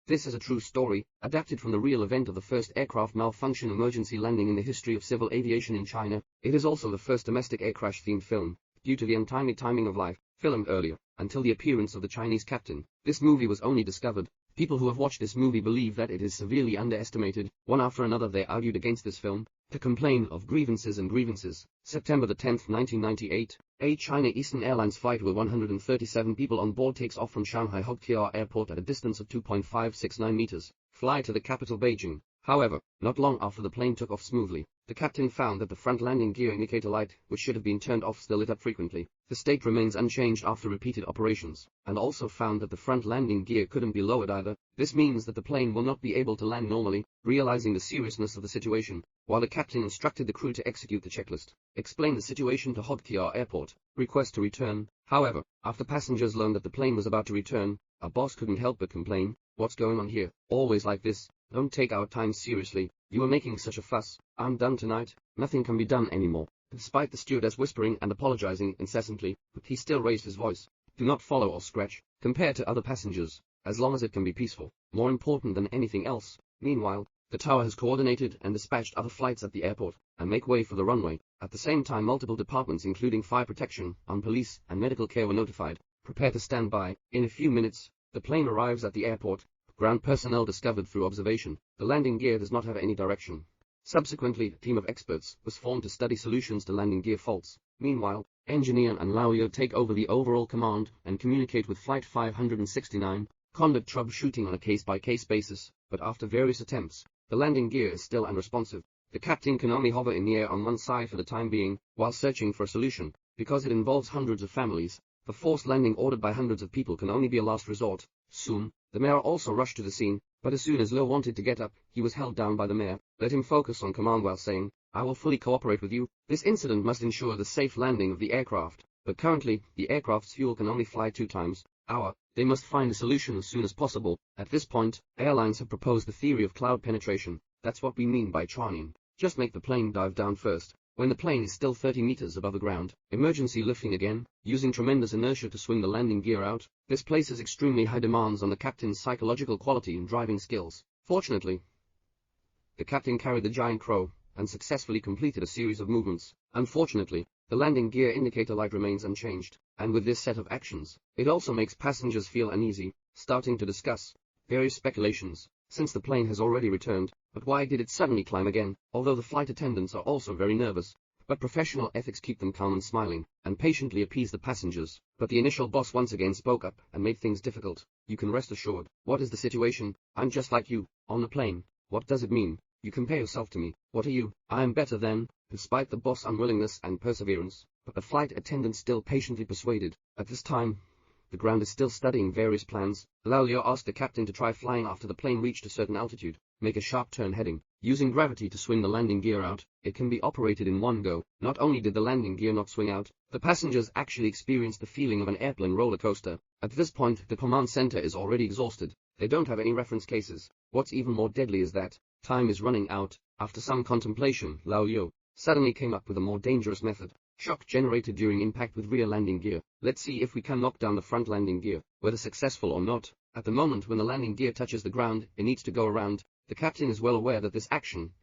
This is a true story, adapted from the real event of the first aircraft malfunction emergency landing in the history of civil aviation in China. It is also the first domestic air crash-themed film, due to the untimely timing of life, filmed earlier, until the appearance of the Chinese captain. This movie was only discovered. People who have watched this movie believe that it is severely underestimated. One after another they argued against this film, to complain of grievances and grievances. September 10, 1998, a China Eastern Airlines flight with 137 people on board takes off from Shanghai Hogtiao Airport at a distance of 2.569 meters, fly to the capital Beijing. However, not long after the plane took off smoothly, the captain found that the front landing gear indicator light, which should have been turned off, still lit up frequently. The state remains unchanged after repeated operations, and also found that the front landing gear couldn't be lowered either. This means that the plane will not be able to land normally. Realizing the seriousness of the situation, while the captain instructed the crew to execute the checklist, explain the situation to Hogtiao Airport, request to return. However, after passengers learned that the plane was about to return, a boss couldn't help but complain, "What's going on here? Always like this. Don't take our time seriously. You are making such a fuss. I'm done tonight. Nothing can be done anymore." Despite the stewardess whispering and apologizing incessantly, he still raised his voice. "Do not follow or scratch. Compare to other passengers, as long as it can be peaceful. More important than anything else." Meanwhile, the tower has coordinated and dispatched other flights at the airport, and make way for the runway. At the same time, multiple departments including fire protection, armed police, and medical care were notified. Prepare to stand by. In a few minutes, the plane arrives at the airport. Ground personnel discovered through observation, the landing gear does not have any direction. Subsequently, a team of experts was formed to study solutions to landing gear faults. Meanwhile, engineer and Lao Yo take over the overall command and communicate with Flight 569, conduct troubleshooting on a case-by-case basis, but after various attempts, the landing gear is still unresponsive. The captain can only hover in the air on one side for the time being, while searching for a solution. Because it involves hundreds of families, the forced landing ordered by hundreds of people can only be a last resort. Soon, the mayor also rushed to the scene, but as soon as Lo wanted to get up, he was held down by the mayor. Let him focus on command while saying, "I will fully cooperate with you." This incident must ensure the safe landing of the aircraft, but currently, the aircraft's fuel can only fly 2 times an hour. They must find a solution as soon as possible. At this point, airlines have proposed the theory of cloud penetration. That's what we mean by charting. Just make the plane dive down first. When the plane is still 30 meters above the ground, emergency lifting again, using tremendous inertia to swing the landing gear out. This places extremely high demands on the captain's psychological quality and driving skills. Fortunately, the captain carried the giant crow, and successfully completed a series of movements. Unfortunately, the landing gear indicator light remains unchanged, and with this set of actions, it also makes passengers feel uneasy, starting to discuss various speculations. Since the plane has already returned, but why did it suddenly climb again? Although the flight attendants are also very nervous, but professional ethics keep them calm and smiling, and patiently appease the passengers. But the initial boss once again spoke up and made things difficult. "You can rest assured. What is the situation? I'm just like you, on the plane. What does it mean? You compare yourself to me. What are you? I am better than." Despite the boss' unwillingness and perseverance, but the flight attendant still patiently persuaded. At this time, the ground is still studying various plans. Lao Liu asked the captain to try flying after the plane reached a certain altitude, make a sharp turn heading, using gravity to swing the landing gear out. It can be operated in one go. Not only did the landing gear not swing out, the passengers actually experienced the feeling of an airplane roller coaster. At this point, the command center is already exhausted. They don't have any reference cases. What's even more deadly is that time is running out. After some contemplation, Lao Liu suddenly came up with a more dangerous method. Shock generated during impact with rear landing gear. Let's see if we can knock down the front landing gear, whether successful or not. At the moment when the landing gear touches the ground, it needs to go around. The captain is well aware that this action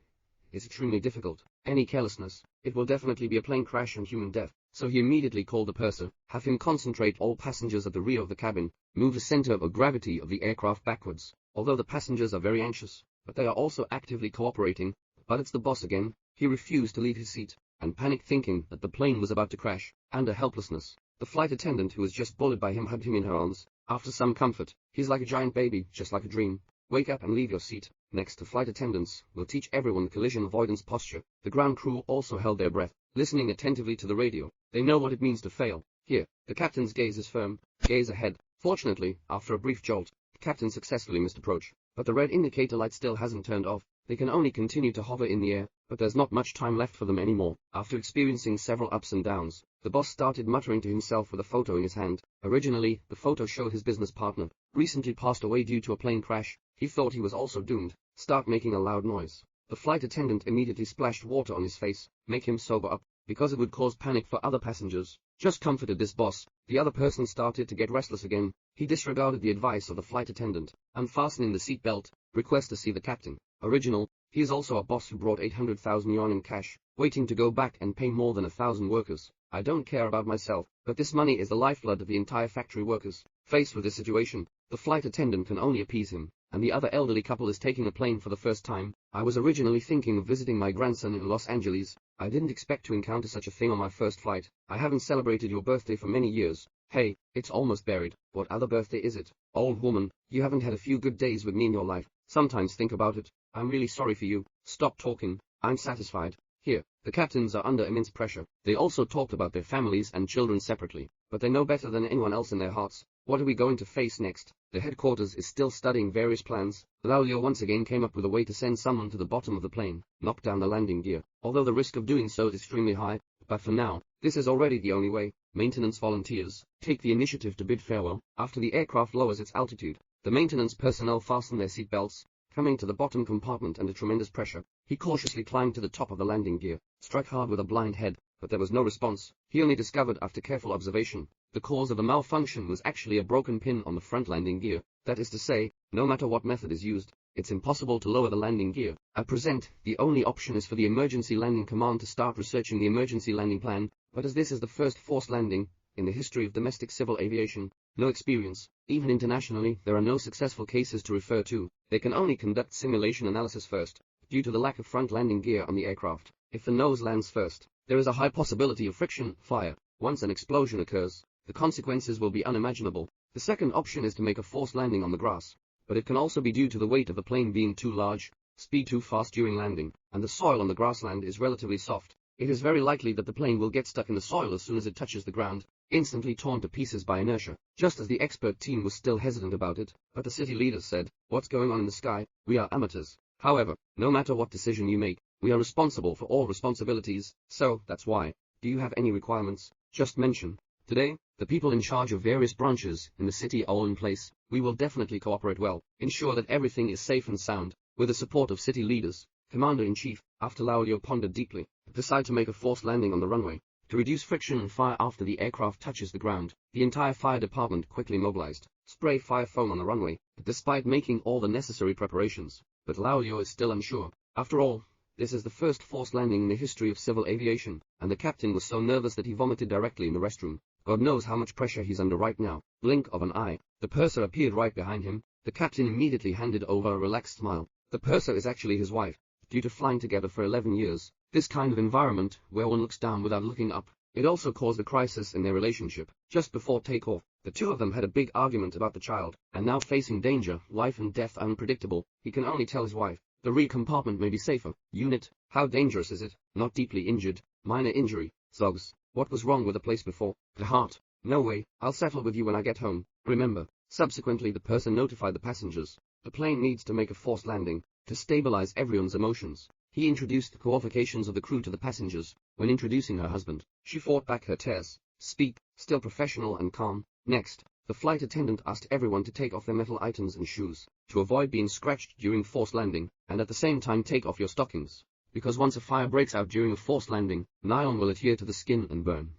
is extremely difficult. Any carelessness, it will definitely be a plane crash and human death. So he immediately called the purser, have him concentrate all passengers at the rear of the cabin, move the center of gravity of the aircraft backwards. Although the passengers are very anxious, but they are also actively cooperating. But it's the boss again. He refused to leave his seat, and panicked thinking that the plane was about to crash. Under helplessness, the flight attendant who was just bullied by him hugged him in her arms. After some comfort, he's like a giant baby, just like a dream. Wake up and leave your seat. Next, the flight attendants will teach everyone collision avoidance posture. The ground crew also held their breath, listening attentively to the radio. They know what it means to fail. Here, the captain's gaze is firm. Gaze ahead. Fortunately, after a brief jolt, the captain successfully missed approach. But the red indicator light still hasn't turned off. They can only continue to hover in the air, but there's not much time left for them anymore. After experiencing several ups and downs, the boss started muttering to himself with a photo in his hand. Originally, the photo showed his business partner, recently passed away due to a plane crash. He thought he was also doomed. Start making a loud noise. The flight attendant immediately splashed water on his face, make him sober up. because it would cause panic for other passengers. Just comforted this boss, the other person started to get restless again. He disregarded the advice of the flight attendant, unfastening the seatbelt, request to see the captain. Original, he is also a boss who brought 800,000 yuan in cash, waiting to go back and pay more than 1,000 workers. I don't care about myself, but this money is the lifeblood of the entire factory workers. Faced with this situation, the flight attendant can only appease him, and the other elderly couple is taking a plane for the first time. I was originally thinking of visiting my grandson in Los Angeles. I didn't expect to encounter such a thing on my first flight. I haven't celebrated your birthday for many years. Hey, it's almost buried. What other birthday is it? Old woman, you haven't had a few good days with me in your life. Sometimes think about it. I'm really sorry for you. Stop talking. I'm satisfied. Here, the captains are under immense pressure. They also talked about their families and children separately, but they know better than anyone else in their hearts. What are we going to face next? The headquarters is still studying various plans. Lao Liu once again came up with a way to send someone to the bottom of the plane, knock down the landing gear, although the risk of doing so is extremely high. But for now, this is already the only way. Maintenance volunteers take the initiative to bid farewell. After the aircraft lowers its altitude, the maintenance personnel fasten their seat belts. Coming to the bottom compartment under tremendous pressure, he cautiously climbed to the top of the landing gear, struck hard with a blind head, but there was no response. He only discovered after careful observation, the cause of the malfunction was actually a broken pin on the front landing gear. That is to say, no matter what method is used, it's impossible to lower the landing gear. At present, the only option is for the Emergency Landing Command to start researching the emergency landing plan, but as this is the first forced landing in the history of domestic civil aviation, no experience. Even internationally, there are no successful cases to refer to. They can only conduct simulation analysis first, due to the lack of front landing gear on the aircraft. If the nose lands first, there is a high possibility of friction, fire. Once an explosion occurs, the consequences will be unimaginable. The second option is to make a forced landing on the grass, but it can also be due to the weight of the plane being too large, speed too fast during landing, and the soil on the grassland is relatively soft. It is very likely that the plane will get stuck in the soil as soon as it touches the ground, instantly torn to pieces by inertia. Just as the expert team was still hesitant about it, but the city leaders said, "What's going on in the sky? We are amateurs. However, no matter what decision you make, we are responsible for all responsibilities, so that's why. Do you have any requirements? Just mention." Today, the people in charge of various branches in the city are all in place. We will definitely cooperate well, ensure that everything is safe and sound, with the support of city leaders. Commander-in-Chief, after Lao Liu pondered deeply, decided to make a forced landing on the runway. To reduce friction and fire after the aircraft touches the ground, the entire fire department quickly mobilized, spray fire foam on the runway, despite making all the necessary preparations. But Lao Liu is still unsure. After all, this is the first forced landing in the history of civil aviation, and the captain was so nervous that he vomited directly in the restroom. God knows how much pressure he's under right now. Blink of an eye, the purser appeared right behind him. The captain immediately handed over a relaxed smile. The purser is actually his wife. Due to flying together for 11 years, this kind of environment, where one looks down without looking up, it also caused a crisis in their relationship. Just before takeoff, the two of them had a big argument about the child, and now facing danger, life and death are unpredictable, he can only tell his wife, "The rear compartment may be safer." Unit, how dangerous is it? Not deeply injured, minor injury. Zogs, what was wrong with the place before? The heart. No way, I'll settle with you when I get home. Remember. Subsequently the person notified the passengers. The plane needs to make a forced landing, to stabilize everyone's emotions. He introduced the qualifications of the crew to the passengers. When introducing her husband, she fought back her tears. Speak, still professional and calm. Next, the flight attendant asked everyone to take off their metal items and shoes, to avoid being scratched during forced landing, and at the same time take off your stockings. Because once a fire breaks out during a forced landing, nylon will adhere to the skin and burn.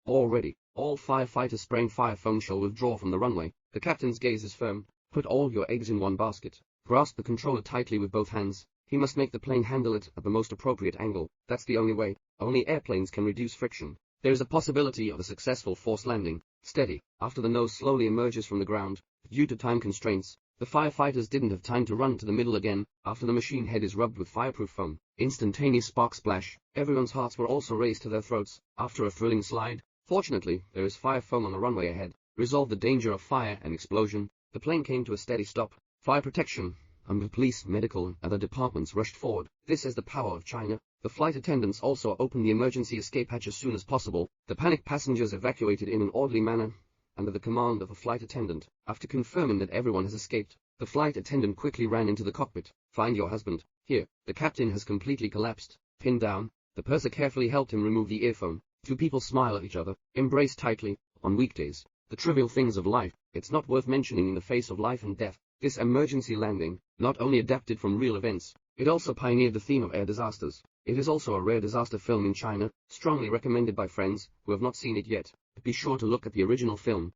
Already, all firefighters spraying fire foam shall withdraw from the runway. The captain's gaze is firm. Put all your eggs in one basket. Grasp the controller tightly with both hands. He must make the plane handle it at the most appropriate angle. That's the only way. Only airplanes can reduce friction. There is a possibility of a successful forced landing. Steady. After the nose slowly emerges from the ground, due to time constraints, the firefighters didn't have time to run to the middle again. After the machine head is rubbed with fireproof foam, instantaneous spark splash. Everyone's hearts were also raised to their throats. After a thrilling slide, fortunately, there is fire foam on the runway ahead. Resolve the danger of fire and explosion. The plane came to a steady stop. Fire protection, and police, medical, and other departments rushed forward. This is the power of China. The flight attendants also opened the emergency escape hatch as soon as possible. The panicked passengers evacuated in an orderly manner, under the command of a flight attendant. After confirming that everyone has escaped, the flight attendant quickly ran into the cockpit. Find your husband. Here, the captain has completely collapsed. Pinned down, the purser carefully helped him remove the earphone. Two people smile at each other, embrace tightly. On weekdays, the trivial things of life, it's not worth mentioning in the face of life and death. This emergency landing not only adapted from real events, it also pioneered the theme of air disasters. It is also a rare disaster film in China, strongly recommended by friends who have not seen it yet. Be sure to look at the original film,